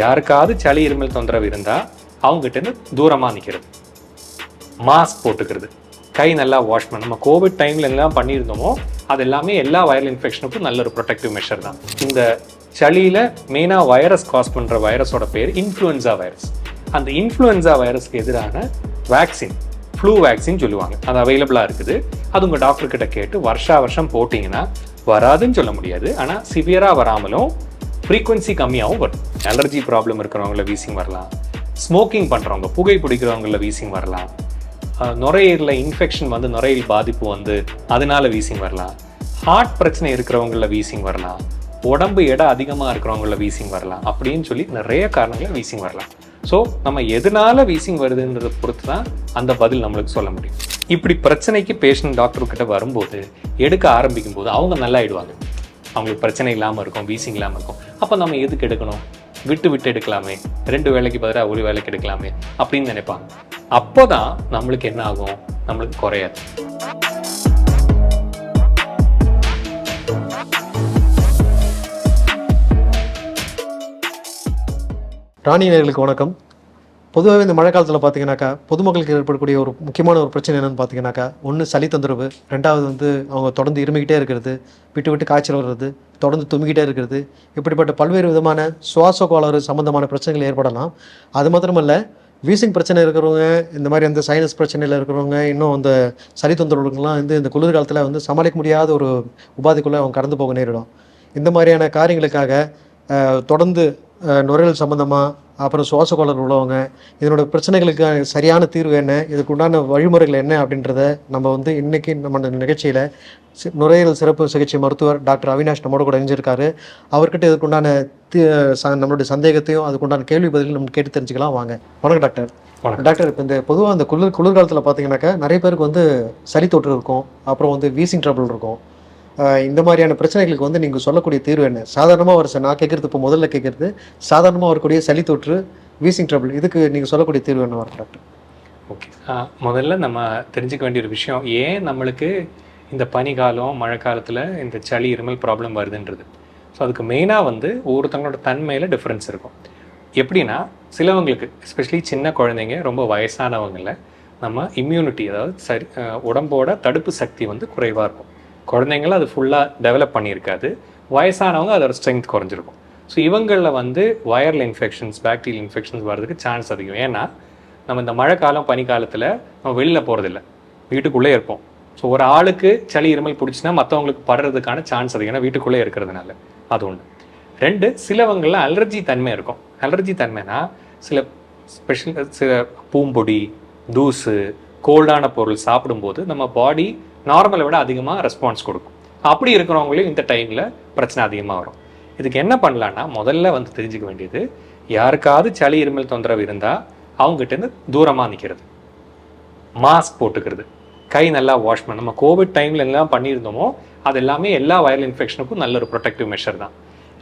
யாருக்காவது சளி இருமல் தொந்தரவு இருந்தால் அவங்ககிட்ட தூரமாக நிற்கிறது, மாஸ்க் போட்டுக்கிறது, கை நல்லா வாஷ் பண்ண. நம்ம கோவிட் டைமில் எல்லாம் பண்ணியிருந்தோமோ அது எல்லாமே எல்லா வைரல் இன்ஃபெக்ஷனுக்கும் நல்ல ஒரு ப்ரொடெக்டிவ் மெஷர் தான். இந்த சளியில் மெயினாக வைரஸ் காஸ் பண்ணுற வைரஸோட பேர் இன்ஃப்ளூயன்சா வைரஸ். அந்த இன்ஃப்ளூயன்சா வைரஸ்க்கு எதிரான வேக்சின், ஃப்ளூ வேக்சின் சொல்லுவாங்க, அது அவைலபிளாக இருக்குது. அது உங்கள் டாக்டர்கிட்ட கேட்டு வருஷம் போட்டிங்கன்னா வராதுன்னு சொல்ல முடியாது, ஆனால் சிவியராக வராமலும் ஃப்ரீக்வன்சி கம்மியாகவும் வரும். அலர்ஜி ப்ராப்ளம் இருக்கிறவங்கள வீசிங் வரலாம், ஸ்மோக்கிங் பண்ணுறவங்க புகை பிடிக்கிறவங்கள வீசிங் வரலாம், நுரையீரலில் இன்ஃபெக்ஷன் வந்து நுரையீரல் பாதிப்பு வந்து அதனால வீசிங் வரலாம், ஹார்ட் பிரச்சனை இருக்கிறவங்கள வீசிங் வரலாம், உடம்பு எடை அதிகமாக இருக்கிறவங்கள வீசிங் வரலாம், அப்படின்னு சொல்லி நிறைய காரணங்களில் வீசிங் வரலாம். ஸோ நம்ம எதனால வீசிங் வருதுன்றதை பொறுத்து தான் அந்த பதில் நம்மளுக்கு சொல்ல முடியும். இப்படி பிரச்சனைக்கு பேஷண்ட் டாக்டர்கிட்ட வரும்போது எடுக்க ஆரம்பிக்கும் போது அவங்க நல்லா ஆயிடுவாங்க, அவங்களுக்கு பிரச்சனை இல்லாமல் இருக்கும், வீசிங் இல்லாமல் இருக்கும். அப்போ நம்ம எதுக்கு எடுக்கணும், விட்டு எடுக்கலாமே, 2 வேளைக்கு பதிலாக 1 வேளைக்கு எடுக்கலாமே அப்படின்னு நினைப்பாங்க. அப்போதான் நம்மளுக்கு என்ன ஆகும், நம்மளுக்கு குறையாது. ராணி நேயர்களுக்கு வணக்கம். பொதுவாகவே இந்த மழை காலத்தில் பார்த்தீங்கன்னாக்கா பொதுமக்களுக்கு ஏற்படக்கூடிய ஒரு முக்கியமான ஒரு பிரச்சனை என்னென்னு பார்த்தீங்கன்னாக்கா, ஒன்று சளி தொந்தரவு, 2வது வந்து அவங்க தொடர்ந்து இருமிக்கிட்டே இருக்கிறது, விட்டு காய்ச்சல் வர்றது, தொடர்ந்து தும்மிக்கிட்டே இருக்கிறது, இப்படிப்பட்ட பல்வேறு விதமான சுவாச கோளாறு சம்பந்தமான பிரச்சனைகள் ஏற்படலாம். அது மாத்திரமல்ல, வீசிங் பிரச்சனை இருக்கிறவங்க, இந்த மாதிரி அந்த சைனஸ் பிரச்சனையில் இருக்கிறவங்க, இன்னும் அந்த சளி தொந்தரவுகளுக்கெல்லாம் வந்து இந்த குளிர்காலத்தில் வந்து சமாளிக்க முடியாத ஒரு உபாதைக்குள்ளே அவங்க கடந்து போக நேரிடும். இந்த மாதிரியான காரியங்களுக்காக தொடர்ந்து நுரையீரல் சம்மந்தமாக, அப்புறம் சுவாச கோளாறு உள்ளவங்க, இதனோட பிரச்சனைகளுக்கு சரியான தீர்வு என்ன, இதுக்கு உண்டான வழிமுறைகள் என்ன அப்படின்றத நம்ம வந்து இன்றைக்கி நம்ம நிகழ்ச்சியில் நுரையீரல் சிறப்பு சிகிச்சை மருத்துவர் டாக்டர் அவினாஷ் நம்மோட கூட இணைஞ்சிருக்காரு. அவர்கிட்ட இதுக்குண்டான நம்மளுடைய சந்தேகத்தையும் அதுக்குண்டான கேள்வி பதிலும் நம்ம கேட்டு தெரிஞ்சுக்கலாம். வாங்க. வணக்கம் டாக்டர். டாக்டர், இப்போ இந்த பொதுவாக அந்த குளிர்காலத்தில் பார்த்தீங்கன்னாக்கா நிறைய பேருக்கு வந்து சளி தொற்று இருக்கும், அப்புறம் வந்து வீசிங் ட்ரபிள் இருக்கும். இந்த மாதிரியான பிரச்சனைகளுக்கு வந்து நீங்கள் சொல்லக்கூடிய தீர்வு என்ன? சாதாரணமாக ஒரு நான் கேட்குறது, இப்போ முதல்ல கேட்குறது சாதாரணமாக வரக்கூடிய சளி தொற்று, வீசிங் ட்ரபிள், இதுக்கு நீங்கள் சொல்லக்கூடிய தீர்வு என்ன வரும் டாக்டர்? ஓகே, முதல்ல நம்ம தெரிஞ்சுக்க வேண்டிய ஒரு விஷயம், ஏன் நம்மளுக்கு இந்த பனிக்காலம் மழை காலத்தில் இந்த சளி இருமல் ப்ராப்ளம் வருதுன்றது. ஸோ அதுக்கு மெயினாக வந்து ஒவ்வொருத்தங்களோட தன்மையில் டிஃப்ரென்ஸ் இருக்கும். எப்படின்னா, சிலவங்களுக்கு எஸ்பெஷலி சின்ன குழந்தைங்க, ரொம்ப வயசானவங்களில் நம்ம இம்யூனிட்டி, அதாவது உடம்போட தடுப்பு சக்தி வந்து குறைவாக இருக்கும். குழந்தைங்கள அது ஃபுல்லாக டெவலப் பண்ணியிருக்காது, வயசானவங்க அதோட ஸ்ட்ரென்த் குறைஞ்சிருக்கும். ஸோ இவங்களில் வந்து வைரல் இன்ஃபெக்ஷன்ஸ், பாக்டீரியல் இன்ஃபெக்ஷன்ஸ் வர்றதுக்கு சான்ஸ் அதிகம். ஏன்னா நம்ம இந்த மழை காலம் பனிக்காலத்தில் நம்ம வெளியில் போகிறதில்ல, வீட்டுக்குள்ளே இருப்போம். ஸோ ஒரு ஆளுக்கு சளி இருமல் பிடிச்சின்னா மற்றவங்களுக்கு படுறதுக்கான சான்ஸ் அதிகம், ஏன்னா வீட்டுக்குள்ளே இருக்கிறதுனால. அது ஒன்று. 2, சிலவங்களில் அலர்ஜி தன்மை இருக்கும். அலர்ஜி தன்மைனா சில பூம்பொடி, தூசு, கோல்டான பொருள் சாப்பிடும்போது நம்ம பாடி நார்மலை விட அதிகமாக ரெஸ்பான்ஸ் கொடுக்கும். அப்படி இருக்கிறவங்களையும் இந்த டைமில் பிரச்சனை அதிகமாக வரும். இதுக்கு என்ன பண்ணலான்னா, முதல்ல வந்து தெரிஞ்சுக்க வேண்டியது, யாருக்காவது சளி இருமல் தொந்தரவு இருந்தால் அவங்ககிட்ட தூரமாக நிற்கிறது, மாஸ்க் போட்டுக்கிறது, கை நல்லா வாஷ் பண்ண. நம்ம கோவிட் டைமில் எல்லாம் பண்ணியிருந்தோமோ அது எல்லாமே எல்லா வைரல் இன்ஃபெக்ஷனுக்கும் நல்ல ஒரு ப்ரொடெக்டிவ் மெஷர் தான்.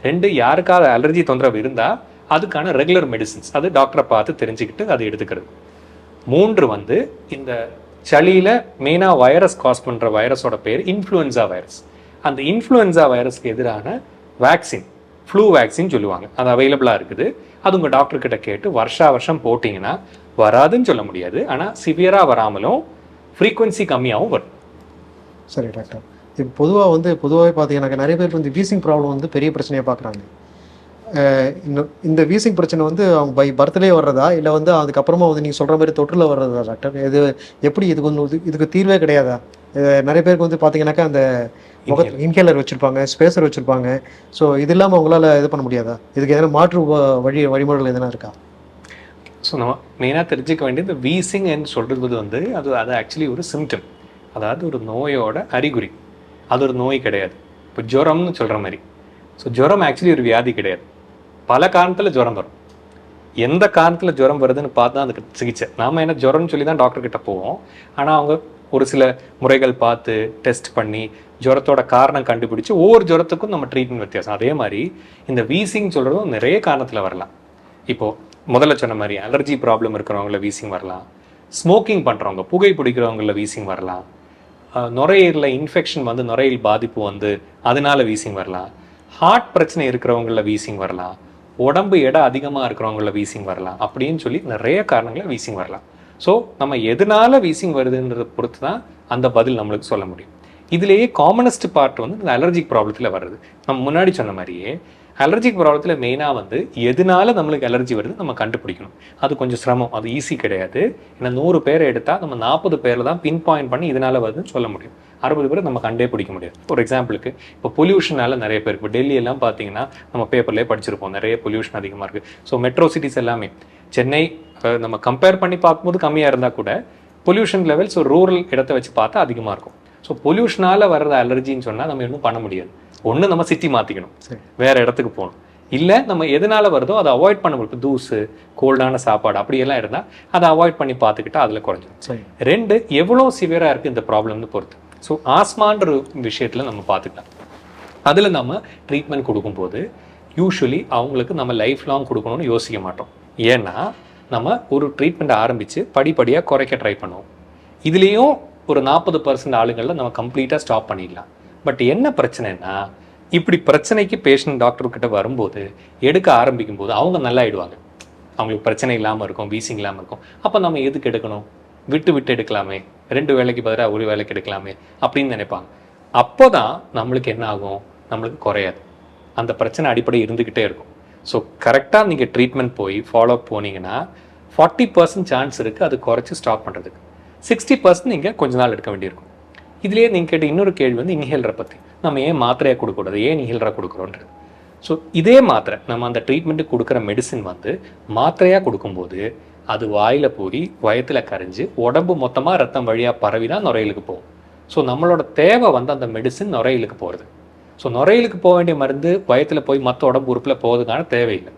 2, யாருக்காவது அலர்ஜி தொந்தரவு இருந்தால் அதுக்கான ரெகுலர் மெடிசின்ஸ், அது டாக்டரை பார்த்து தெரிஞ்சுக்கிட்டு அதை எடுத்துக்கிறது. 3 வந்து இந்த சளியில் மெயினாக வைரஸ் காஸ் பண்ணுற வைரஸோட பேர் இன்ஃப்ளூயன்சா வைரஸ். அந்த இன்ஃப்ளூயன்சா வைரஸ்க்கு எதிரான வேக்சின், ஃப்ளூ வேக்சின் சொல்லுவாங்க, அது அவைலபிளாக இருக்குது. அது உங்கள் டாக்டர்கிட்ட கேட்டு வருஷம் போட்டிங்கன்னா வராதுன்னு சொல்ல முடியாது, ஆனால் சிவியராக வராமலும் ஃப்ரீக்வன்சி கம்மியாகவும் வரும். சரி டாக்டர், இப்போ பொதுவாகவே பார்த்தீங்கன்னாக்கா நிறைய பேருக்கு வந்து வீசிங் ப்ராப்ளம் வந்து பெரிய பிரச்சனையாக பார்க்குறாங்க. இந்த வீசிங் பிரச்சனை வந்து அவங்க பை பர்த்லேயே வர்றதா, இல்லை வந்து அதுக்கப்புறமா வந்து நீங்கள் சொல்கிற மாதிரி தொற்றுல வர்றதா டாக்டர்? இது எப்படி, இதுக்கு தீர்வே கிடையாதா? நிறைய பேருக்கு வந்து பார்த்தீங்கன்னாக்கா அந்த இன்ஹேலர் வச்சுருப்பாங்க, ஸ்பேசர் வச்சுருப்பாங்க. ஸோ இது இல்லாமல் அவங்களால இது பண்ண முடியாதா? இதுக்கு எதனா மாற்று வழிமுறைகள் எதனா இருக்கா? ஸோ நம்ம மெயினாக தெரிஞ்சுக்க வேண்டியது, இந்த வீசிங்ன்னு சொல்கிறது வந்து அது ஆக்சுவலி ஒரு சிம்டம், அதாவது ஒரு நோயோட அறிகுறி. அது ஒரு நோய் கிடையாது. இப்போ ஜுரம்னு சொல்கிற மாதிரி. ஸோ ஜுரம் ஆக்சுவலி ஒரு வியாதி கிடையாது. பல காரணத்தில் ஜுரம் வரும். எந்த காரணத்தில் ஜுரம் வருதுன்னு பார்த்து தான் அதுக்கு சிகிச்சை. நாம் என்ன ஜுரம்னு சொல்லி தான் டாக்டர்கிட்ட போவோம். ஆனால் அவங்க ஒரு சில முறைகள் பார்த்து டெஸ்ட் பண்ணி ஜுரத்தோட காரணம் கண்டுபிடிச்சி ஒவ்வொரு ஜுரத்துக்கும் நம்ம ட்ரீட்மெண்ட் வித்தியாசம். அதே மாதிரி இந்த வீசிங் சொல்கிறதும் நிறைய காரணத்தில் வரலாம். இப்போது முதல்ல சொன்ன மாதிரி அலர்ஜி ப்ராப்ளம் இருக்கிறவங்கள வீசிங் வரலாம், ஸ்மோக்கிங் பண்ணுறவங்க, புகை பிடிக்கிறவங்கள வீசிங் வரலாம், நுரையீரலில் இன்ஃபெக்ஷன் வந்து நுரையீரல் பாதிப்பு வந்து அதனால வீசிங் வரலாம், ஹார்ட் பிரச்சனை இருக்கிறவங்கள வீசிங் வரலாம், உடம்பு எடை அதிகமாக இருக்கிறவங்கள வீசிங் வரலாம் அப்படின்னு சொல்லி நிறைய காரணங்களில் வீசிங் வரலாம். ஸோ நம்ம எதனால வீசிங் வருதுன்றதை பொறுத்து தான் அந்த பதில் நம்மளுக்கு சொல்ல முடியும். இதுலேயே காமனஸ்ட் பார்ட் வந்து இந்த அலர்ஜிக் ப்ராப்ளத்தில் வருது. நம்ம முன்னாடி சொன்ன மாதிரியே அலர்ஜிக் ப்ராப்ளத்தில் மெயினாக வந்து எதனால நம்மளுக்கு அலர்ஜி வருது நம்ம கண்டுபிடிக்கணும். அது கொஞ்சம் சிரமம், அது ஈஸி கிடையாது. ஏன்னா 100 பேரை எடுத்தால் நம்ம 40 பேரில் தான் பின் பாயிண்ட் பண்ணி இதனால வருதுன்னு சொல்ல முடியும். 60 பேர் நம்ம கண்டே பிடிக்க முடியாது. ஒரு எக்ஸாம்பிளுக்கு இப்போ பொல்யூஷனால நிறைய பேர், இப்போ டெல்லி எல்லாம் பார்த்தீங்கன்னா நம்ம பேப்பர்லேயே படிச்சிருப்போம், நிறைய பொல்யூஷன் அதிகமாக இருக்குது. ஸோ மெட்ரோ சிட்டிஸ் எல்லாமே, சென்னை நம்ம கம்பேர் பண்ணி பார்க்கும்போது கம்மியாக இருந்தால் கூட பொல்யூஷன் லெவல்ஸ் ஒரு ரூரல் இடத்த வச்சு பார்த்தா அதிகமாக இருக்கும். ஸோ பொல்யூஷனால் வர்றது அலர்ஜின்னு சொன்னால் நம்ம இன்னும் பண்ண முடியாது. ஒன்று நம்ம சிட்டி மாற்றிக்கணும், வேறு இடத்துக்கு போகணும். இல்லை நம்ம எதனால வருதோ அதை அவாய்ட் பண்ண முடியும். இப்போ தூசு, கோல்டான சாப்பாடு அப்படியெல்லாம் இருந்தால் அதை அவாய்ட் பண்ணி பார்த்துக்கிட்டா அதில் குறைஞ்சிடும். 2, எவ்வளோ சிவியராக இருக்குது இந்த ப்ராப்ளம்னு பொறுத்து. ஸோ ஆஸ்மான்ற விஷயத்தில் நம்ம பார்த்துக்கலாம். அதில் நம்ம ட்ரீட்மெண்ட் கொடுக்கும்போது யூஸ்வலி அவங்களுக்கு நம்ம லைஃப் லாங் கொடுக்கணும்னு யோசிக்க மாட்டோம். ஏன்னா நம்ம ஒரு ட்ரீட்மெண்ட் ஆரம்பித்து படிப்படியாக குறைக்க ட்ரை பண்ணுவோம். இதுலேயும் ஒரு 40% ஆளுங்களில் நம்ம கம்ப்ளீட்டாக ஸ்டாப் பண்ணிடலாம். பட் என்ன பிரச்சனைனா, இப்படி பிரச்சனைக்கு பேஷண்ட் டாக்டர்கிட்ட வரும்போது எடுக்க ஆரம்பிக்கும் போது அவங்க நல்லா ஆயிடுவாங்க, அவங்களுக்கு பிரச்சனை இல்லாமல் இருக்கும், வீசிங் இல்லாமல் இருக்கும். அப்போ நம்ம எதுக்கு எடுக்கணும், விட்டு எடுக்கலாமே, 2 வேலைக்கு பதிலாக 1 வேலைக்கு எடுக்கலாமே அப்படின்னு நினைப்பாங்க. அப்போ தான் நம்மளுக்கு என்ன ஆகும், நம்மளுக்கு குறையாது, அந்த பிரச்சனை அடிப்படை இருந்துக்கிட்டே இருக்கும். ஸோ கரெக்டாக நீங்கள் ட்ரீட்மெண்ட் போய் ஃபாலோ போனீங்கன்னா 40% சான்ஸ் இருக்குது அது குறைச்சி ஸ்டாப் பண்ணுறதுக்கு. 60% நீங்கள் கொஞ்ச நாள் எடுக்க வேண்டியிருக்கும். இதுலேயே நீங்கள் கேட்ட இன்னொரு கேள்வி வந்து இன்ஹேலரை பற்றி. நம்ம ஏன் மாத்திரையாக கொடுக்கக்கூடாது, ஏன் இன்ஹேலராக கொடுக்குறோன்றது. ஸோ இதே மாத்திரை, நம்ம அந்த ட்ரீட்மெண்ட்டுக்கு கொடுக்குற மெடிசின் வந்து மாத்திரையாக கொடுக்கும்போது அது வாயில் போய் வயத்தில் கரைஞ்சி உடம்பு மொத்தமாக ரத்தம் வழியாக பரவி தான் நுரையீரலுக்கு போகும். ஸோ நம்மளோட தேவை வந்து அந்த மெடிசின் நுரையீரலுக்கு போகிறது. ஸோ நுரையீரலுக்கு போக வேண்டிய மருந்து வயத்தில் போய் மற்ற உடம்பு உறுப்பில் போகிறதுக்கான தேவையில்லை.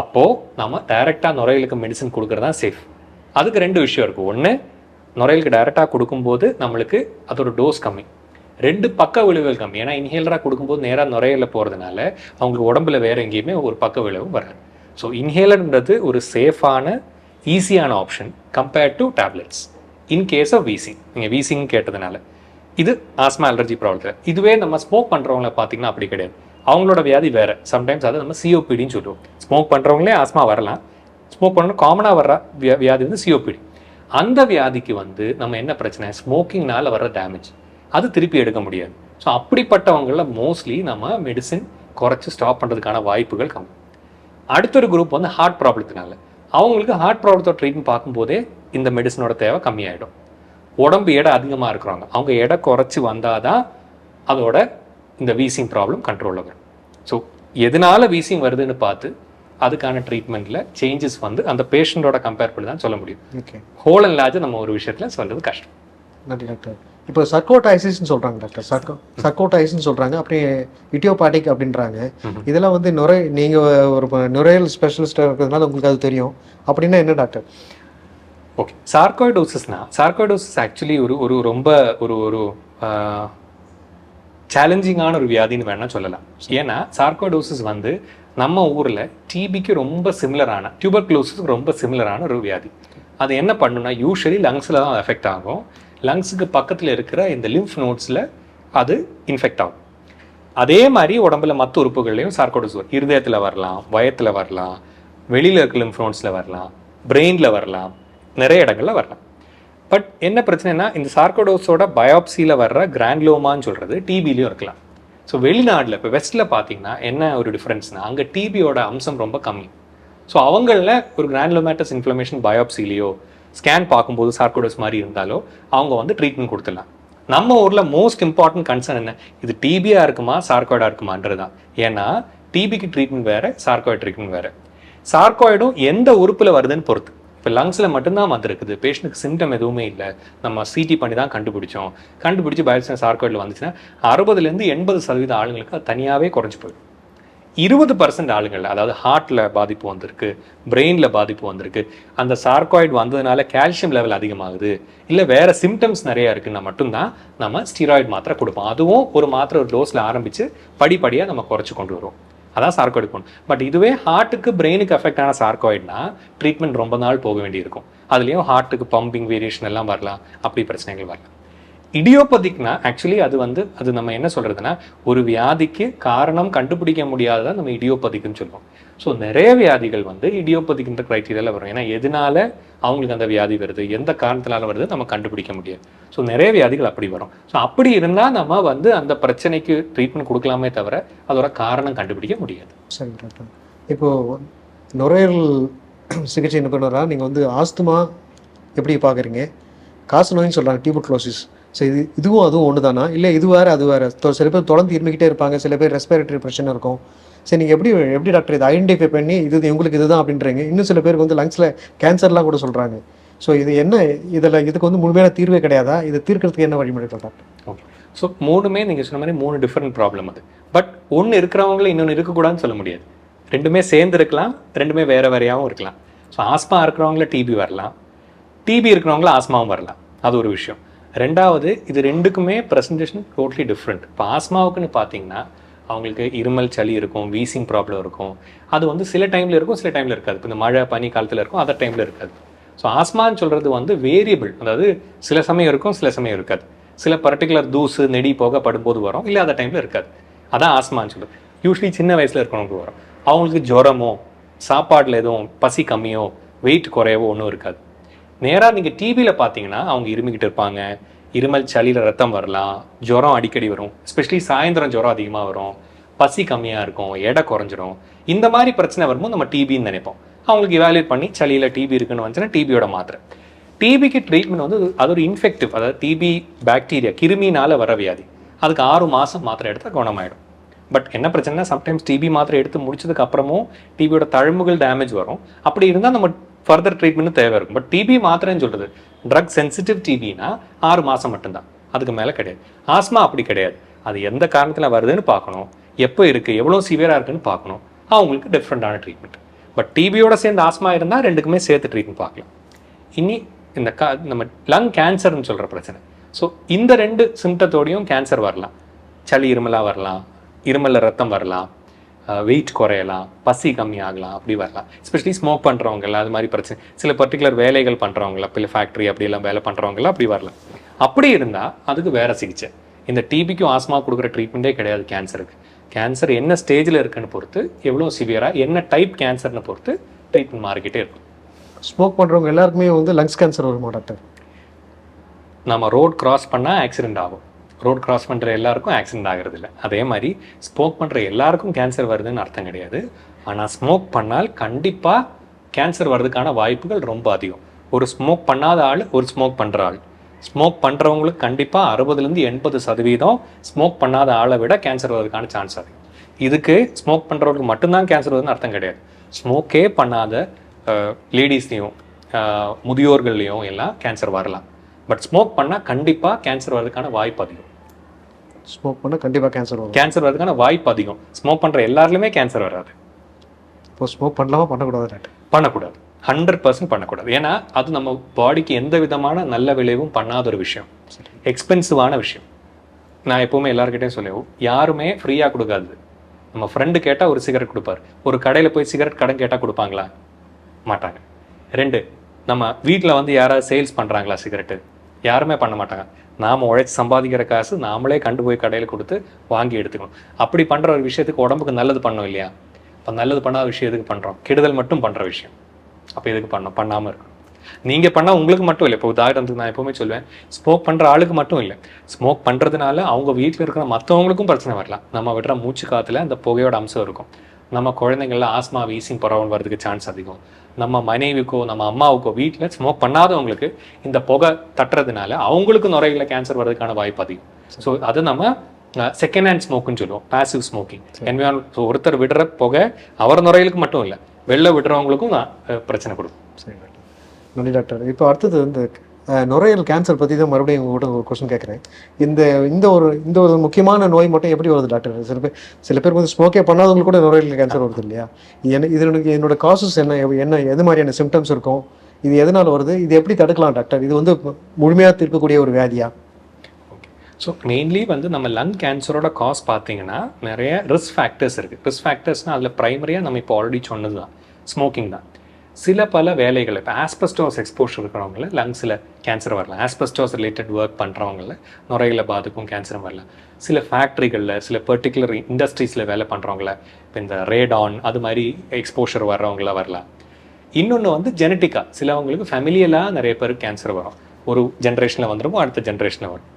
அப்போது நம்ம டைரெக்டாக நுரையீரலுக்கு மெடிசன் கொடுக்குறது தான் சேஃப். அதுக்கு 2 விஷயம் இருக்குது. ஒன்று, நுரையீரலுக்கு டைரெக்டாக கொடுக்கும்போது நம்மளுக்கு அதோட டோஸ் கம்மி. 2, பக்க விளைவுகள் கம்மி. ஏன்னா இன்ஹேலராக கொடுக்கும்போது நேராக நுரையீரலில் போகிறதுனால அவங்களுக்கு உடம்புல வேறு எங்கேயுமே ஒரு பக்க விளைவு வராது. ஸோ இன்ஹேலர்ன்றது ஒரு சேஃபான ஈஸியான option compared to tablets in case of wheezing. நீங்கள் வீசிங் கேட்டதுனால இது ஆஸ்மா அலர்ஜி ப்ராப்ளத்தில். இதுவே நம்ம ஸ்மோக் பண்ணுறவங்கள பார்த்தீங்கன்னா அப்படி கிடையாது, அவங்களோட வியாதி வேறு. சம்டைம்ஸ் அதை நம்ம சிஓபிடின்னு சொல்லுவோம். ஸ்மோக் பண்ணுறவங்களே ஆஸ்மா வரலாம். ஸ்மோக் பண்ணணும் காமனாக வர்ற வியாதி வந்து சிஓபிடி. அந்த வியாதிக்கு வந்து நம்ம என்ன பிரச்சனை, ஸ்மோக்கிங்னால வர்ற டேமேஜ் அது திருப்பி எடுக்க முடியாது. ஸோ அப்படிப்பட்டவங்களில் மோஸ்ட்லி நம்ம மெடிசின் குறைச்சி ஸ்டாப் பண்ணுறதுக்கான வாய்ப்புகள் கம்மி. அடுத்த ஒரு குரூப் வந்து ஹார்ட் ப்ராப்ளத்தினால, அவங்களுக்கு ஹார்ட் ப்ராப்ளத்தோட ட்ரீட்மெண்ட் பார்க்கும்போதே இந்த மெடிசனோட தேவை கம்மியாயிடும். உடம்பு எடை அதிகமாக இருக்கிறவங்க, அவங்க எடை குறைச்சி வந்தால் தான் அதோட இந்த வீசிங் ப்ராப்ளம் கண்ட்ரோலில் வரும். ஸோ எதனால வீசிங் வருதுன்னு பார்த்து அதுக்கான ட்ரீட்மெண்ட்டில் சேஞ்சஸ் வந்து அந்த பேஷண்ட்டோட கம்பேர் பண்ணி தான் சொல்ல முடியும். ஓகே, ஹோல் அண்ட் லார்ஜ் நம்ம ஒரு விஷயத்தில் சொல்கிறது கஷ்டம். நன்றி டாக்டர். இப்போ சர்க்கோடைசிஸ்ன்னு சொல்கிறாங்க டாக்டர், சர்க்கோடைசிஸ்ன்னு சொல்கிறாங்க, அப்படியே இடியோபாட்டிக் அப்படின்றாங்க. இதெல்லாம் வந்து நீங்கள் ஒரு நுரையீரல் ஸ்பெஷலிஸ்ட்டாக இருக்கிறதுனால உங்களுக்கு அது தெரியும். அப்படின்னா என்ன டாக்டர்? ஓகே, சார்கோய்டோசிஸ் ஆக்சுவலி ஒரு ரொம்ப ஒரு சேலஞ்சிங்கான ஒரு வியாதின்னு வேணால் சொல்லலாம். ஏன்னா சார்கோய்டோசிஸ் வந்து நம்ம ஊரில் டிபிக்கு ரொம்ப சிமிலரான, டியூபர்குலோசிஸ்க்கு ரொம்ப சிமிலரான ஒரு வியாதி. அது என்ன பண்ணுன்னா யூஸ்வலி லங்ஸில் தான் எஃபெக்ட் ஆகும். லங்ஸுக்கு பக்கத்தில் இருக்கிற இந்த லிம்ஃப் நோட்ஸில் அது இன்ஃபெக்ட் ஆகும். அதே மாதிரி உடம்புல மற்ற உறுப்புகள்லையும் சார்கோய்டோசிஸ் வரும். இருதயத்தில் வரலாம், வயத்தில் வரலாம், வெளியில் இருக்க லிம்ஃப் நோட்ஸில் வரலாம், பிரெயினில் வரலாம், நிறைய இடங்களில் வரலாம். பட் என்ன பிரச்சனைனா, இந்த சார்கோடோஸோட பயாப்சியில் வர்ற கிராண்ட்லோமான்னு சொல்கிறது டிபிலையும் இருக்கலாம். ஸோ வெளிநாட்டில் இப்போ வெஸ்ட்டில் பார்த்தீங்கன்னா என்ன ஒரு டிஃப்ரென்ஸ்னா, அங்கே டிபியோட அம்சம் ரொம்ப கம்மி. ஸோ அவங்களில் ஒரு கிராண்ட்லோமேட்டஸ் இன்ஃப்ளமேஷன் பயாப்சிலையோ ஸ்கேன் பார்க்கும்போது சார்கோடோஸ் மாதிரி இருந்தாலோ அவங்க வந்து ட்ரீட்மெண்ட் கொடுத்துடலாம். நம்ம ஊரில் மோஸ்ட் இம்பார்ட்டன்ட் கன்சர்ன் என்ன, இது டிபியாக இருக்குமா சார்காய்டாக இருக்குமான்றது தான். ஏன்னா டிபிக்கு ட்ரீட்மெண்ட் வேறு, சார்காய்டு ட்ரீட்மெண்ட் வேறு. சார்காய்டும் எந்த உறுப்பில் வருதுன்னு பொறுத்து. இப்போ லங்ஸில் மட்டும்தான் வந்துருக்குது, பேஷண்ட்டுக்கு சிம்டம் எதுவுமே இல்லை, நம்ம சிடி பண்ணி தான் கண்டுபிடிச்சி பயாப்சி சார்காய்டில் வந்துச்சுன்னா 60% 80% ஆளுங்களுக்கு அது தனியாகவே குறைஞ்சி போயிடும். 20% ஆளுங்கள், அதாவது ஹார்ட்டில் பாதிப்பு வந்திருக்கு, பிரெயினில் பாதிப்பு வந்திருக்கு, அந்த சார்காய்டு வந்ததுனால கால்சியம் லெவல் அதிகமாகுது, இல்லை வேறு சிம்டம்ஸ் நிறையா இருக்குன்னா மட்டும்தான் நம்ம ஸ்டீராய்டு மாத்திரை கொடுப்போம். அதுவும் ஒரு மாத்திரை ஒரு டோஸில் ஆரம்பித்து படிப்படியாக நம்ம குறைச்சி கொண்டு வருவோம். அதான் சார்காய்டு போகணும். பட் இதுவே ஹார்ட்டுக்கு பிரெயினுக்கு எஃபெக்ட் ஆன சார்காய்டுனா ட்ரீட்மெண்ட் ரொம்ப நாள் போக வேண்டியிருக்கும். அதுலேயும் ஹார்ட்டுக்கு பம்பிங் வேரியேஷன் எல்லாம் வரலாம், அப்படி பிரச்சனைகள் வரலாம். இடியோபதிக்னா ஆக்சுவலி அது நம்ம என்ன சொல்றதுன்னா, ஒரு வியாதிக்கு காரணம் கண்டுபிடிக்க முடியாததான் நம்ம இடியோபதிக்னு சொல்லுவோம். ஸோ நிறைய வியாதிகள் இடியோபதிக்ன்ற கிரைட்டீரியாவில் வரும். ஏன்னா எதனால அவங்களுக்கு அந்த வியாதி வருது, எந்த காரணத்தினால வருது நம்ம கண்டுபிடிக்க முடியாது. ஸோ நிறைய வியாதிகள் அப்படி வரும். ஸோ அப்படி இருந்தால் நம்ம அந்த பிரச்சனைக்கு ட்ரீட்மெண்ட் கொடுக்கலாமே தவிர அதோட காரணம் கண்டுபிடிக்க முடியாது. சரி டாக்டர், இப்போது நுரையீரல் சிகிச்சை நிபுணராக நீங்கள் ஆஸ்துமா எப்படி பார்க்குறீங்க? காச நோயின்னு சொல்கிறாங்க, டியூபர்குலோசிஸ். ஸோ இதுவும் அதுவும் ஒன்று தானா, இல்லை இது வேறு அது வேறு? சில பேர் தொடர்ந்து இருமிக்கிட்டே இருப்பாங்க, சில பேர் ரெஸ்பிரேட்டரி பிரச்சனை இருக்கும். சரி, நீங்கள் எப்படி டாக்டர் இதை ஐடென்டிஃபை பண்ணி உங்களுக்கு இதுதான் அப்படின்றீங்க? இன்னும் சில பேருக்கு லங்ஸில் கேன்சர்லாம் கூட சொல்கிறாங்க. ஸோ இது என்ன, இதுக்கு முழுமையான தீர்வே கிடையாதா? இதை தீர்க்கிறதுக்கு என்ன வழிமுறைகள் டாக்டர்? ஓகே, ஸோ மூணுமே நீங்கள் சொன்ன மாதிரி 3 டிஃப்ரெண்ட் ப்ராப்ளம் அது. பட் ஒன்று இருக்கிறவங்கள இன்னொன்று இருக்கக்கூடாதுன்னு சொல்ல முடியாது. ரெண்டுமே சேர்ந்து இருக்கலாம், ரெண்டுமே வேறு வேறையாகவும் இருக்கலாம். ஸோ ஆஸ்மா இருக்கிறவங்கள டிபி வரலாம், டிபி இருக்கிறவங்கள ஆஸ்மாவும் வரலாம். அது ஒரு விஷயம். ரெண்டாவது, இது ரெண்டுக்குமே ப்ரெசன்டேஷன் டோட்டலி டிஃப்ரெண்ட். இப்போ ஆஸ்மாவுக்குன்னு பார்த்தீங்கன்னா அவங்களுக்கு இருமல், சளி இருக்கும், வீசிங் ப்ராப்ளம் இருக்கும். அது சில டைமில் இருக்கும், சில டைமில் இருக்காது. இப்போ இந்த மழை பனி காலத்தில் இருக்கும், அதர் டைமில் இருக்காது. ஸோ ஆஸ்மான்னு சொல்கிறது வேரியபிள். அதாவது சில சமயம் இருக்கும், சில சமயம் இருக்காது. சில பர்டிகுலர் தூசு நெடி போக படும்போது வரும், இல்லை அந்த டைமில் இருக்காது. அதான் ஆஸ்மான்னு சொல்லுது. யூஸ்வலி சின்ன வயசில் இருக்கிறவங்களுக்கு வரும். அவங்களுக்கு ஜுரமோ, சாப்பாட்டில் எதுவும் பசி கம்மியோ, வெயிட் குறையவோ ஒன்றும் இருக்காது. நேராக நீங்கள் டிவியில் பார்த்தீங்கன்னா அவங்க இருமிக்கிட்டு இருப்பாங்க, இருமல் சளியில் ரத்தம் வரலாம், ஜுரம் அடிக்கடி வரும், எஸ்பெஷலி சாயந்தரம் ஜுரம் அதிகமாக வரும், பசி கம்மியாக இருக்கும், எடை குறைஞ்சிரும். இந்த மாதிரி பிரச்சனை வரும்போது நம்ம டிபின்னு நினைப்போம். அவங்களுக்கு இவாலுவேட் பண்ணி சளியில் டிபி இருக்குன்னு வந்துச்சுன்னா டிபியோட மாத்திரை. டிபிக்கு ட்ரீட்மெண்ட் அது ஒரு இன்ஃபெக்டிவ், அதாவது டிபி பாக்டீரியா கிருமினால வர வியாதி. அதுக்கு 6 மாதம் மாத்திரை எடுத்தால் குணமாயிடும். பட் என்ன பிரச்சனைனா, சம்டைம்ஸ் டிபி மாத்திரை எடுத்து முடிச்சதுக்கு அப்புறமும் டிபியோட தழும்புகள் டேமேஜ் வரும். அப்படி இருந்தால் நம்ம ஃபர்தர் ட்ரீட்மெண்ட் தேவை இருக்கும். பட் டிபி மாத்திரைன்னு சொல்கிறது ட்ரக் சென்சிட்டிவ் டிபினா 6 மாதம் மட்டும்தான், அதுக்கு மேலே கிடையாது. ஆஸ்மா அப்படி கிடையாது. அது எந்த காரணத்தில் வருதுன்னு பார்க்கணும், எப்போ இருக்குது, எவ்வளோ சிவியராக இருக்குன்னு பார்க்கணும். அவங்களுக்கு டிஃப்ரெண்டான ட்ரீட்மெண்ட். பட் டிபியோட சேர்ந்து ஆஸ்மா இருந்தால் ரெண்டுக்குமே சேர்த்து ட்ரீட்மெண்ட் பார்க்கலாம். இனி இந்த நம்ம லங் கேன்சர்னு சொல்கிற பிரச்சனை. ஸோ இந்த 2 சிம்டத்தோடையும் கேன்சர் வரலாம். சளி இருமலாக வரலாம், இருமலில் ரத்தம் வரலாம், வெயிட் குறையலாம், பசி கம்மியாகலாம், அப்படி வரலாம். எஸ்பெஷலி ஸ்மோக் பண்ணுறவங்கலாம் அது மாதிரி பிரச்சனை, சில பர்டிகுலர் வேலைகள் பண்ணுறவங்கள, இல்லை ஃபேக்ட்ரி அப்படியெல்லாம் வேலை பண்ணுறவங்களாம் அப்படி வரலாம். அப்படி இருந்தால் அதுக்கு வேறு சிகிச்சை. இந்த டிபிக்கும் ஆஸ்மா கொடுக்குற ட்ரீட்மெண்ட்டே கிடையாது கேன்சருக்கு. கேன்சர் என்ன ஸ்டேஜில் இருக்குன்னு பொறுத்து, எவ்வளோ சிவியராக, என்ன டைப் கேன்சர்னு பொறுத்து ட்ரீட்மெண்ட் மாறிக்கிட்டே இருக்கும். ஸ்மோக் பண்ணுறவங்க எல்லாருக்குமே லங்ஸ் கேன்சர் வருமா டாக்டர்? நம்ம ரோட் கிராஸ் பண்ணால் ஆக்சிடென்ட் ஆகும். ரோட் கிராஸ் பண்ணுற எல்லாருக்கும் ஆக்சிடென்ட் ஆகிறது இல்லை. அதே மாதிரி ஸ்மோக் பண்ணுற எல்லாருக்கும் கேன்சர் வருதுன்னு அர்த்தம் கிடையாது. ஆனால் ஸ்மோக் பண்ணால் கண்டிப்பாக கேன்சர் வர்றதுக்கான வாய்ப்புகள் ரொம்ப அதிகம். ஒரு ஸ்மோக் பண்ணாத ஆள், ஒரு ஸ்மோக் பண்ணுற ஆள், ஸ்மோக் பண்ணுறவங்களுக்கு கண்டிப்பாக 60-80% ஸ்மோக் பண்ணாத ஆளை விட கேன்சர் வர்றதுக்கான சான்ஸ் அதிகம். இதுக்கு ஸ்மோக் பண்ணுறவங்களுக்கு மட்டும்தான் கேன்சர் வருதுன்னு அர்த்தம் கிடையாது. ஸ்மோக்கே பண்ணாத லேடிஸ்லேயும் முதியோர்கள்லேயும் எல்லாம் கேன்சர் வரலாம். பட் ஸ்மோக் பண்ணால் கண்டிப்பாக கேன்சர் வர்றதுக்கான வாய்ப்பு அதிகம். ஸ்மோக் பண்ணால் கண்டிப்பாக கேன்சர் வரும். கேன்சர் வரதுக்கான வாய்ப்பு அதிகம். ஸ்மோக் பண்ணுற எல்லாருமே கேன்சர் வராது. இப்போ ஸ்மோக் பண்ணலாமா பண்ணக்கூடாது? பண்ணக்கூடாது, 100% பண்ணக்கூடாது. ஏன்னா அது நம்ம பாடிக்கு எந்த விதமான நல்ல விளைவும் பண்ணாத ஒரு விஷயம், எக்ஸ்பென்சிவான விஷயம். நான் எப்போவுமே எல்லாருக்கிட்டையும் சொல்லுவேன், யாருமே ஃப்ரீயாக கொடுக்காது. நம்ம ஃப்ரெண்டு கேட்டால் ஒரு சிகரெட் கொடுப்பார். ஒரு கடையில் போய் சிகரெட் கடன் கேட்டால் கொடுப்பாங்களா? மாட்டாங்க. 2, நம்ம வீட்டில் யாராவது சேல்ஸ் பண்ணுறாங்களா சிகரெட்டு? யாருமே பண்ண மாட்டாங்க. நாம் உழைச்சி சம்பாதிக்கிற காசு நாமளே கண்டு போய் கடையில் கொடுத்து வாங்கி எடுத்துக்கணும். அப்படி பண்ணுற ஒரு விஷயத்துக்கு உடம்புக்கு நல்லது பண்ணோம் இல்லையா? இப்போ நல்லது பண்ணாத விஷயம் எதுக்கு பண்ணுறோம்? கெடுதல் மட்டும் பண்ணுற விஷயம். அப்போ எதுக்கு பண்ணாமல் இருக்கணும்? நீங்கள் பண்ணால் உங்களுக்கு மட்டும் இல்லை. இப்போ உதாரணத்துக்கு நான் எப்போவுமே சொல்லுவேன், ஸ்மோக் பண்ணுற ஆளுக்கு மட்டும் இல்லை, ஸ்மோக் பண்ணுறதுனால அவங்க வீட்டில் இருக்கிற மற்றவங்களுக்கும் பிரச்சனை வரலாம். நம்ம விடுற மூச்சு காற்றுல அந்த புகையோட அம்சம் இருக்கும். நம்ம குழந்தைங்கள ஆஸ்மா, வீசிங், பரவல் வரதுக்கு சான்ஸ் அதிகம். நம்ம மனைவிக்கோ நம்ம அம்மாவுக்கோ வீட்டில் ஸ்மோக் பண்ணாதவங்களுக்கு இந்த புகை தட்டுறதுனால அவங்களுக்கு நுரையீரலில் கேன்சர் வர்றதுக்கான வாய்ப்பு அதிகம். ஸோ அது நம்ம செகண்ட் ஹேண்ட் ஸ்மோக்குன்னு சொல்லுவோம், பாசிவ் ஸ்மோக்கிங். என்விரான்மெண்ட் ஒருத்தர் விடுற புகை அவர் நுரையீரலுக்கு மட்டும் இல்லை, வெளில விடுறவங்களுக்கும் பிரச்சனை கொடுக்கும். சரி டாக்டர், நன்றி டாக்டர். இப்போ அடுத்தது நுரையீரல் கேன்சர் பற்றி தான் மறுபடியும் உங்கள்கிட்ட ஒரு கொஸ்டின் கேட்குறேன். இந்த ஒரு முக்கியமான நோய் மட்டும் எப்படி வருது டாக்டர்? சில பேர் ஸ்மோக்கே பண்ணாதவங்களுக்கு கூட நுரையீரல் கேன்சர் வருது இல்லையா? என்னோட காசஸ் என்ன எது மாதிரியான சிம்டம்ஸ் இருக்கும்? இது எதனால் வருது? இது எப்படி தடுக்கலாம் டாக்டர்? இது முழுமையாக தீர்க்கக்கூடிய ஒரு வியாதியா? ஓகே, ஸோ மெயின்லி நம்ம லங் கேன்சரோட காஸ் பார்த்தீங்கன்னா நிறைய ரிஸ்க் ஃபேக்டர்ஸ் இருக்குது. ரிஸ்க் ஃபேக்டர்ஸ்னால் அதில் ப்ரைமரியாக நம்ம இப்போ ஆல்ரெடி சொன்னது தான் ஸ்மோக்கிங் தான். சில பல வேலைகள் இப்போ ஆஸ்பெஸ்டாஸ் எக்ஸ்போஷர் இருக்கிறவங்கள லங்ஸில் கேன்சர் வரலாம். ஆஸ்பெஸ்டாஸ் ரிலேட்டட் ஒர்க் பண்ணுறவங்கள நுரையில் பாதிக்கும் கேன்சரும் வரலாம். சில ஃபேக்ட்ரிகளில் சில பர்டிகுலர் இண்டஸ்ட்ரீஸில் வேலை பண்ணுறவங்கள இப்போ இந்த ரேடான் அது மாதிரி எக்ஸ்போஷர் வர்றவங்கள வரலாம். இன்னொன்று வந்து ஜெனட்டிக்காக சிலவங்களுக்கு ஃபேமிலியலாக நிறைய பேருக்கு கேன்சர் வரும். ஒரு ஜென்ரேஷனில் வந்துடும், அடுத்த ஜென்ரேஷனில் வரும்.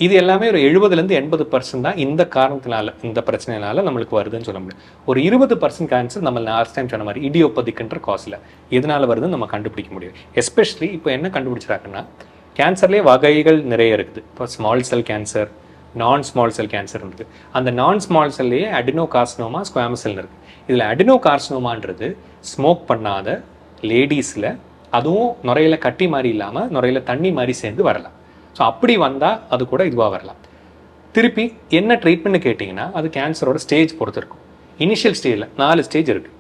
இது எல்லாமே ஒரு 70-80% தான் இந்த காரணத்தினால, இந்த பிரச்சனைனால நம்மளுக்கு வருதுன்னு சொல்ல முடியும். ஒரு 20% கேன்சர் நம்ம லாஸ்ட் டைம் சொன்ன மாதிரி இடியோபதிக்குன்ற காசில் எதனால வருதுன்னு நம்ம கண்டுபிடிக்க முடியும். எஸ்பெஷலி இப்போ என்ன கண்டுபிடிச்சிருக்காங்கன்னா, கேன்சர்லேயே வகைகள் நிறைய இருக்குது. இப்போ ஸ்மால் செல் கேன்சர், நான் ஸ்மால் செல் கேன்சர் இருக்குது. அந்த நான் ஸ்மால் செல்லையே அடினோ கார்சினோமா, ஸ்குவாமஸ் செல் இருக்குது. இதில் அடினோ கார்சினோமான்றது ஸ்மோக் பண்ணாத லேடிஸில், அதுவும் நுரையில கட்டி மாதிரி இல்லாமல் நுரையில தண்ணி மாதிரி சேர்ந்து வரலாம். ஸோ அப்படி வந்தால் அது கூட இதுவாக வரலாம். திருப்பி என்ன ட்ரீட்மெண்ட்னு கேட்டிங்கன்னா, அது கேன்சரோட ஸ்டேஜ் பொறுத்து இருக்கும். இனிஷியல் ஸ்டேஜில் 4 ஸ்டேஜ் இருக்குது.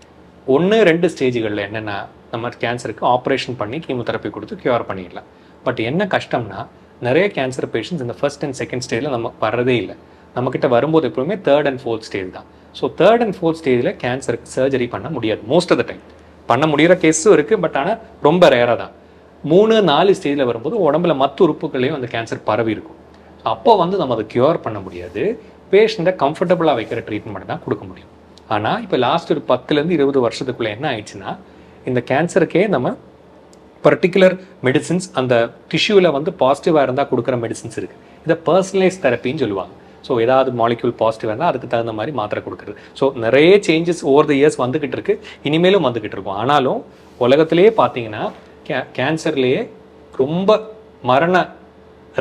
1-2 ஸ்டேஜுகளில் என்னென்னா, நம்ம கேன்சருக்கு ஆப்ரேஷன் பண்ணி கீமோதெரப்பி கொடுத்து க்யூர் பண்ணிடலாம். பட் என்ன கஷ்டம்னா, நிறைய கேன்சர் பேஷண்ட்ஸ் இந்த ஃபர்ஸ்ட் அண்ட் செகண்ட் ஸ்டேஜில் நம்ம வர்றதே இல்லை. நம்மக்கிட்ட வரும்போது எப்பவுமே 3rd and 4th ஸ்டேஜ் தான். ஸோ 3rd and 4th ஸ்டேஜில் கேன்சருக்கு சர்ஜரி பண்ண முடியாது. மோஸ்ட் ஆஃப் த டைம் பண்ண முடிகிற கேஸும் இருக்குது, பட் ஆனால் ரொம்ப ரேராக தான். 3-4 ஸ்டேஜில் வரும்போது உடம்புல மற்ற உறுப்புகளையும் அந்த கேன்சர் பரவி இருக்கும். அப்போ வந்து நம்ம அதை க்யூர் பண்ண முடியாது. பேஷண்ட்டை கம்ஃபர்டபுளாக வைக்கிற ட்ரீட்மெண்ட் தான் கொடுக்க முடியும். ஆனால் இப்போ லாஸ்ட் ஒரு 10-20 வருஷத்துக்குள்ளே என்ன ஆயிடுச்சுன்னா, இந்த கேன்சருக்கே நம்ம பர்டிகுலர் மெடிசின்ஸ் அந்த டிஷ்யூவில் வந்து பாசிட்டிவாக இருந்தால் கொடுக்குற மெடிசின்ஸ் இருக்குது. இதை பர்சனலைஸ் தெரப்பின்னு சொல்லுவாங்க. ஸோ ஏதாவது மாலிக்யூல் பாசிட்டிவ் இருந்தால் அதுக்கு தகுந்த மாதிரி மாத்திரை கொடுக்குறது. ஸோ நிறைய சேஞ்சஸ் ஓவர் த இயர்ஸ் வந்துக்கிட்டு இருக்கு, இனிமேலும் வந்துக்கிட்டு இருக்கும். ஆனாலும் உலகத்திலேயே பார்த்தீங்கன்னா கேன்சர்லேயே ரொம்ப மரண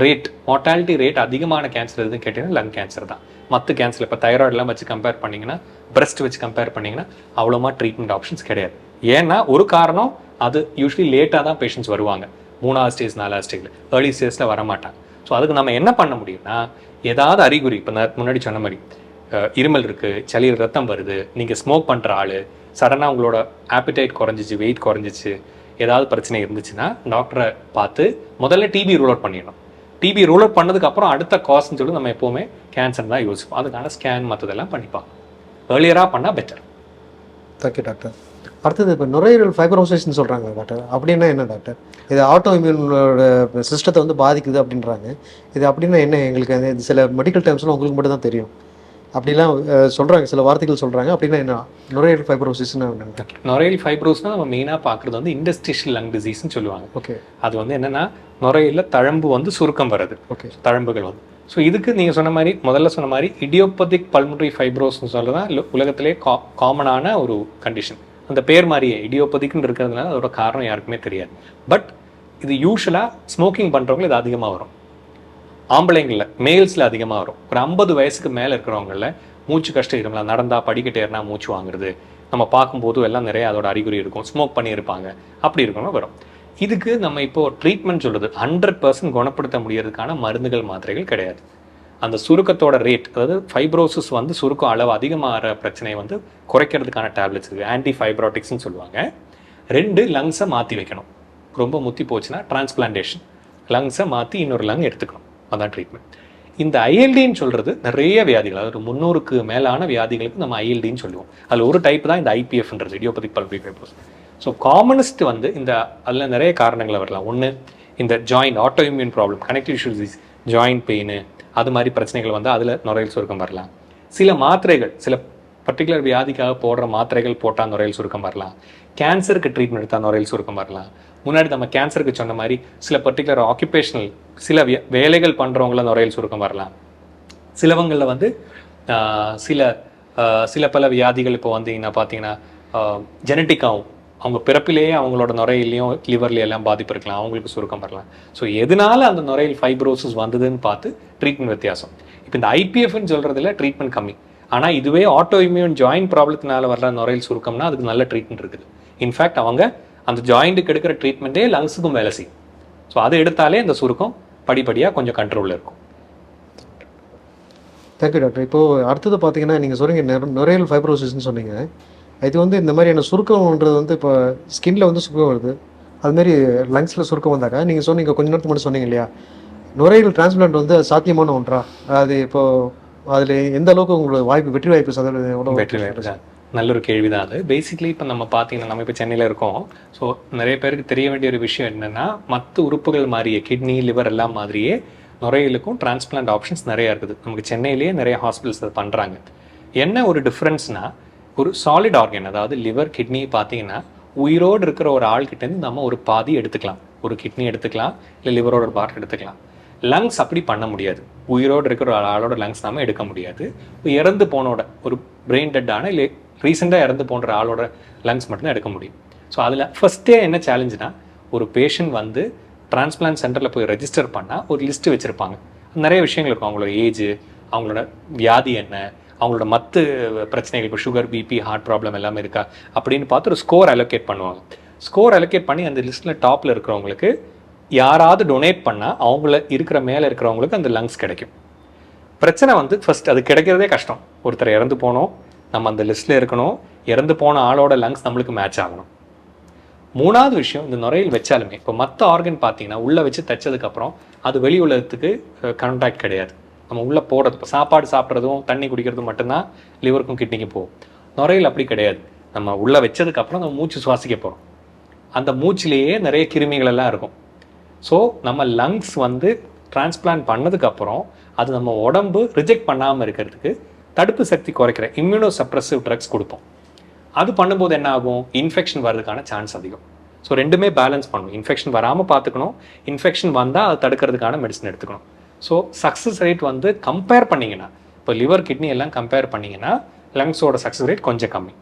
ரேட், மார்ட்டாலிட்டி ரேட் அதிகமான கேன்சர் எதுன்னு கேட்டிங்கன்னா லங் கேன்சர் தான். மற்ற கேன்சர் இப்போ தைராய்டெலாம் வச்சு கம்பேர் பண்ணிங்கன்னா, பிரஸ்ட் வச்சு கம்பேர் பண்ணிங்கன்னா அவ்வளோமா ட்ரீட்மெண்ட் ஆப்ஷன்ஸ் கிடையாது. ஏன்னா ஒரு காரணம், அது யூஸ்வலி லேட்டாக தான் பேஷண்ட்ஸ் வருவாங்க. 3வது ஸ்டேஜ் 4வது ஸ்டேஜில், ஏர்லி ஸ்டேஜில் வரமாட்டாங்க. ஸோ அதுக்கு நம்ம என்ன பண்ண முடியும்னா, ஏதாவது அறிகுறி, இப்போ நான் முன்னாடி சொன்ன மாதிரி இருமல் இருக்குது, சளியில் ரத்தம் வருது, நீங்கள் ஸ்மோக் பண்ணுற ஆள், சடனாக உங்களோட ஆப்பிடைட் குறைஞ்சிச்சு, வெயிட் குறைஞ்சிச்சு, ஏதாவது பிரச்சனை இருந்துச்சுன்னா டாக்டரை பார்த்து முதல்ல டிபி ரூல் அவுட் பண்ணிடணும். டிபி ரூல் அவுட் பண்ணதுக்கப்புறம் அடுத்த காஸ்ன்னு சொல்லி நம்ம எப்போவுமே கேன்சர் தான் யோசிப்போம். அதுக்கான ஸ்கேன் மற்றதெல்லாம் பண்ணிப்பாங்க. ஏர்லியராக பண்ணால் பெட்டர். Thank you doctor. அடுத்தது இப்போ நுரையீரல் ஃபைப்ரோசிஸ்ன்னு சொல்கிறாங்க டாக்டர். அப்படின்னா என்ன டாக்டர்? இது ஆட்டோ இம்யூனோட சிஸ்டத்தை வந்து பாதிக்குது அப்படின்றாங்க. இது அப்படின்னா என்ன? எங்களுக்கு அது சில மெடிக்கல் டேர்ம்ஸ்லாம் உங்களுக்கு மட்டும் தான் தெரியும். அப்படிலாம் சொல்கிறாங்க, சில வார்த்தைகள் சொல்கிறாங்க. அப்படின்னா என்ன நுரையீரல் ஃபைப்ரோசிஸ்ன்னு? நுரையீரல் ஃபைப்ரோஸ்னால் நம்ம மெயினாக பார்க்குறது வந்து இண்டஸ்ட்ரியல் லங் டிசீஸ்ன்னு சொல்லுவாங்க. ஓகே. அது வந்து என்னென்னா, நுரையீரலில் தழும்பு வந்து சுருக்கம் வருது. ஓகே. தழும்புகள் வந்து. ஸோ இதுக்கு நீங்கள் சொன்ன மாதிரி, முதல்ல சொன்ன மாதிரி இடியோபதிக் பல்மனரி ஃபைப்ரோஸ்ன்னு சொல்லதான் உலகத்திலே காமனான ஒரு கண்டிஷன். அந்த பேர் மாதிரியே இடியோபதிக்குன்னு இருக்கிறதுனால அதோட காரணம் யாருக்குமே தெரியாது. பட் இது யூஸ்வலாக ஸ்மோக்கிங் பண்ணுறவங்க இது அதிகமாக வரும். ஆம்பளைங்களில், மேல்ஸில் அதிகமாக வரும். ஒரு 50 வயசுக்கு மேலே இருக்கிறவங்களில் மூச்சு கஷ்டம் இருக்கலாம், நடந்தால் படிக்கட்டு ஏறினா மூச்சு வாங்குறது, நம்ம பார்க்கும்போது எல்லாம் நிறைய அதோட அறிகுறி இருக்கும். ஸ்மோக் பண்ணியிருப்பாங்க, அப்படி இருக்கணும் வரும். இதுக்கு நம்ம இப்போ ட்ரீட்மெண்ட் சொல்கிறது 100% குணப்படுத்த முடியறதுக்கான மருந்துகள், மாத்திரைகள் கிடையாது. அந்த சுருக்கத்தோட ரேட், அதாவது ஃபைப்ரோசிஸ் வந்து சுருக்கம் அளவு அதிகமாகிற பிரச்சனையை வந்து குறைக்கிறதுக்கான டேப்லெட்ஸ் இருக்குது. ஆன்டி ஃபைப்ரோட்டிக்ஸ்ன்னு சொல்லுவாங்க. 2 லங்ஸை மாற்றி வைக்கணும். ரொம்ப முத்தி போச்சுன்னா டிரான்ஸ்பிளான்டேஷன், லங்ஸை மாற்றி இன்னொரு லங் எடுத்துக்கணும். அதான் ட்ரீட்மெண்ட். இந்த ஐஎல்டின்னு சொல்கிறது நிறைய வியாதிகள், அதாவது 300க்கு மேலான வியாதிகளுக்கு நம்ம ஐஎல்டின்னு சொல்லுவோம். அதில் ஒரு டைப் தான் இந்த ஐபிஎஃப்ன்றது, idiopathic pulmonary fibrosis. So commonest வந்து இந்த அதில் நிறைய காரணங்களை வரலாம். ஒன்று இந்த joint autoimmune problem, connective issues disease, joint pain, அது மாதிரி பிரச்சனைகள் வந்து அதில் நுரையீரல் சுருக்கம் வரலாம். சில மாத்திரைகள், சில பர்டிகுலர் வியாதிக்காக போடுற மாத்திரைகள் போட்டால் நுரையீரல் சுருக்கம் வரலாம். கேன்சருக்கு ட்ரீட்மெண்ட் எடுத்தால் நுரையீரல் சுருக்கம் வரலாம். முன்னாடி நம்ம கேன்சருக்கு சொன்ன மாதிரி சில பர்டிகுலர் ஆக்குபேஷனல் சில வேலைகள் பண்ணுறவங்கள நுரையீரல் சுருக்கம் வரலாம். சிலவங்களில் வந்து சில பல வியாதிகள் இப்போ வந்தீங்கன்னா பார்த்தீங்கன்னா ஜெனட்டிக்காகவும், அவங்க பிறப்பிலேயே அவங்களோட நுரையிலையும் லிவர்லையும் எல்லாம் பாதிப்பு இருக்கலாம், அவங்களுக்கு சுருக்கம் வரலாம். ஸோ எதனால அந்த நுரையீரல் ஃபைப்ரோசிஸ் வந்ததுன்னு பார்த்து ட்ரீட்மெண்ட் வித்தியாசம். இப்போ இந்த ஐபிஎஃப்னு சொல்கிறதுல ட்ரீட்மெண்ட் கம்மி. ஆனால் இதுவே ஆட்டோ இம்யூன் ஜாயிண்ட் ப்ராப்ளத்தினால வர்ற நுரையீரல் சுருக்கம்னா அதுக்கு நல்ல ட்ரீட்மெண்ட் இருக்குது. இன்ஃபேக்ட் அவங்க அந்த ஜாயிண்ட்டுக்கு எடுக்கிற ட்ரீட்மெண்ட்டே லங்ஸுக்கும் வேலை செய்யும். ஸோ அதை எடுத்தாலே இந்த சுருக்கம் படிப்படியாக கொஞ்சம் கண்ட்ரோலில் இருக்கும். Thank you doctor. இப்போது அடுத்தது பார்த்தீங்கன்னா, நீங்கள் சொல்கிறீங்க நுரையீரல் ஃபைப்ரோசிஸ்ன்னு சொன்னீங்க. இது வந்து இந்த மாதிரியான சுருக்கம்ன்றது வந்து இப்போ ஸ்கின்ல வந்து சுருக்கம் வருது, அதுமாரி லங்ஸில் சுருக்கம் வந்தாக்கா, நீங்கள் சொன்னீங்க கொஞ்சம் நேரத்துக்கு மட்டும் சொன்னீங்க இல்லையா, நுரையீரல் டிரான்ஸ்பிளான்ட் வந்து சாத்தியமான ஒன்றா? அது இப்போது அதில் எந்த அளவுக்கு உங்களுக்கு வாய்ப்பு, வெற்றி வாய்ப்பு? வெற்றி வாய்ப்பு தான். நல்ல ஒரு கேள்வி தான் அது. பேசிக்லி இப்போ நம்ம பார்த்தீங்கன்னா நம்ம இப்போ சென்னையில் இருக்கோம். ஸோ நிறைய பேருக்கு தெரிய வேண்டிய ஒரு விஷயம் என்னென்னா, மற்ற உறுப்புகள் மாதிரியே கிட்னி லிவர் எல்லாம் மாதிரியே நுரையீரலுக்கும் டிரான்ஸ்பிளான்ட் ஆப்ஷன்ஸ் நிறையா இருக்குது. நமக்கு சென்னையிலேயே நிறைய ஹாஸ்பிட்டல்ஸ் அதை பண்ணுறாங்க. என்ன ஒரு டிஃப்ரென்ஸ்னால், ஒரு சாலிட் ஆர்கன் அதாவது லிவர் கிட்னி பார்த்தீங்கன்னா உயிரோடு இருக்கிற ஒரு ஆள்கிட்டேருந்து நம்ம ஒரு பாதி எடுத்துக்கலாம். ஒரு கிட்னி எடுத்துக்கலாம், இல்லை லிவரோட ஒரு பார்ட் எடுத்துக்கலாம். லங்ஸ் அப்படி பண்ண முடியாது. உயிரோடு இருக்கிற ஒரு ஆளோட லங்ஸ் நம்ம எடுக்க முடியாது. இறந்து போனோட ஒரு பிரெயின் டெட்டான இல்லை ரீசெண்டாக இறந்து போன்ற ஆளோட லங்ஸ் மட்டும்தான் எடுக்க முடியும். ஸோ அதில் ஃபஸ்ட்டே என்ன சேலஞ்சுனா, ஒரு பேஷண்ட் வந்து டிரான்ஸ்பிளான்ட் சென்டரில் போய் ரெஜிஸ்டர் பண்ணால் ஒரு லிஸ்ட்டு வச்சுருப்பாங்க. நிறைய விஷயங்கள் இருக்கும். அவங்களோட ஏஜ், அவங்களோட வியாதி என்ன, அவங்களோட மற்ற பிரச்சனைகள், இப்போ சுகர், பிபி, ஹார்ட் ப்ராப்ளம் எல்லாமே இருக்கா அப்படின்னு பார்த்து ஒரு ஸ்கோர் அலோகேட் பண்ணுவாங்க. ஸ்கோர் அலோகேட் பண்ணி அந்த லிஸ்ட்டில் டாப்பில் இருக்கிறவங்களுக்கு யாராவது டொனேட் பண்ணால் அவங்கள இருக்கிற மேலே இருக்கிறவங்களுக்கு அந்த லங்ஸ் கிடைக்கும். பிரச்சனை வந்து ஃபர்ஸ்ட் அது கிடைக்கிறதே கஷ்டம். ஒருத்தர் இறந்து போனோம், நம்ம அந்த லிஸ்ட்டில் இருக்கணும், இறந்து போன ஆளோட லங்ஸ் நம்மளுக்கு மேட்ச் ஆகணும். மூணாவது விஷயம், இந்த நுரையில் வச்சாலுமே இப்போ மற்ற ஆர்கன் பார்த்தீங்கன்னா உள்ளே வச்சு தைச்சதுக்கப்புறம் அது வெளி உலகத்துக்கு கான்டாக்ட் கிடையாது. நம்ம உள்ளே போடுறது, இப்போ சாப்பாடு சாப்பிட்றதும் தண்ணி குடிக்கிறதும் மட்டும்தான் லிவருக்கும் கிட்னிக்கும் போகும். நுரையில் அப்படி கிடையாது. நம்ம உள்ளே வச்சதுக்கப்புறம் நம்ம மூச்சு சுவாசிக்க போகிறோம். அந்த மூச்சிலேயே நிறைய கிருமிகள் எல்லாம் இருக்கும். ஸோ நம்ம லங்ஸ் வந்து டிரான்ஸ்பிளான்ட் பண்ணதுக்கப்புறம் அது நம்ம உடம்பு ரிஜெக்ட் பண்ணாமல் இருக்கிறதுக்கு தடுப்பு சக்தி குறைக்கிற இம்யூனோ சப்ரஸிவ் ட்ரக்ஸ் கொடுப்போம். அது பண்ணும்போது என்ன ஆகும், இன்ஃபெக்ஷன் வர்றதுக்கான சான்ஸ் அதிகம். ஸோ ரெண்டுமே பேலன்ஸ் பண்ணணும். இன்ஃபெக்ஷன் வராமல் பார்த்துக்கணும், இன்ஃபெக்ஷன் வந்தால் அதை தடுக்கிறதுக்கான மெடிசன் எடுத்துக்கணும். ஸோ சக்ஸஸ் ரேட் வந்து கம்பேர் பண்ணிங்கன்னா, இப்போ லிவர் கிட்னி எல்லாம் கம்பேர் பண்ணிங்கன்னா லங்ஸோட சக்ஸஸ் ரேட் கொஞ்சம் கம்மி.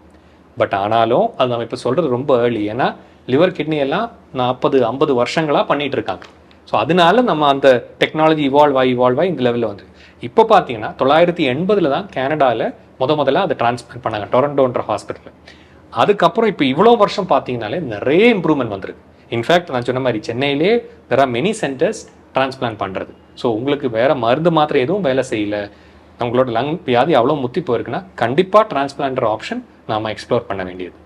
பட் ஆனாலும் அது நம்ம இப்போ சொல்கிறது ரொம்ப ஏர்லி. ஏன்னா லிவர் கிட்னி எல்லாம் 40-50 வருஷங்களாக பண்ணிகிட்டு இருக்காங்க. ஸோ அதனால நம்ம அந்த டெக்னாலஜி இவால்வ் ஆகி இந்த லெவலில் வந்து இப்போ பார்த்தீங்கன்னா 1980 தான் கனடாவில் முதல்ல அதை டிரான்ஸ்பிளான்ட் பண்ணாங்க, டொரண்டோன்ற ஹாஸ்பிட்டலில். அதுக்கப்புறம் இப்போ இவ்வளோ வருஷம் பார்த்தீங்கன்னாலே நிறைய இம்ப்ரூவ்மெண்ட் வந்திருக்கு. இன்ஃபேக்ட் நான் சொன்ன மாதிரி சென்னையிலே there are many centres transplant பண்ணுறது. ஸோ உங்களுக்கு வேறு மருந்து மாத்திரை எதுவும் வேலை செய்யலை, உங்களோட லங் வியாதி அவ்வளோ முத்தி போயிருக்குன்னா கண்டிப்பாக டிரான்ஸ்பிளான்ட் ஆப்ஷன் நாம் எக்ஸ்ப்ளோர் பண்ண வேண்டியது.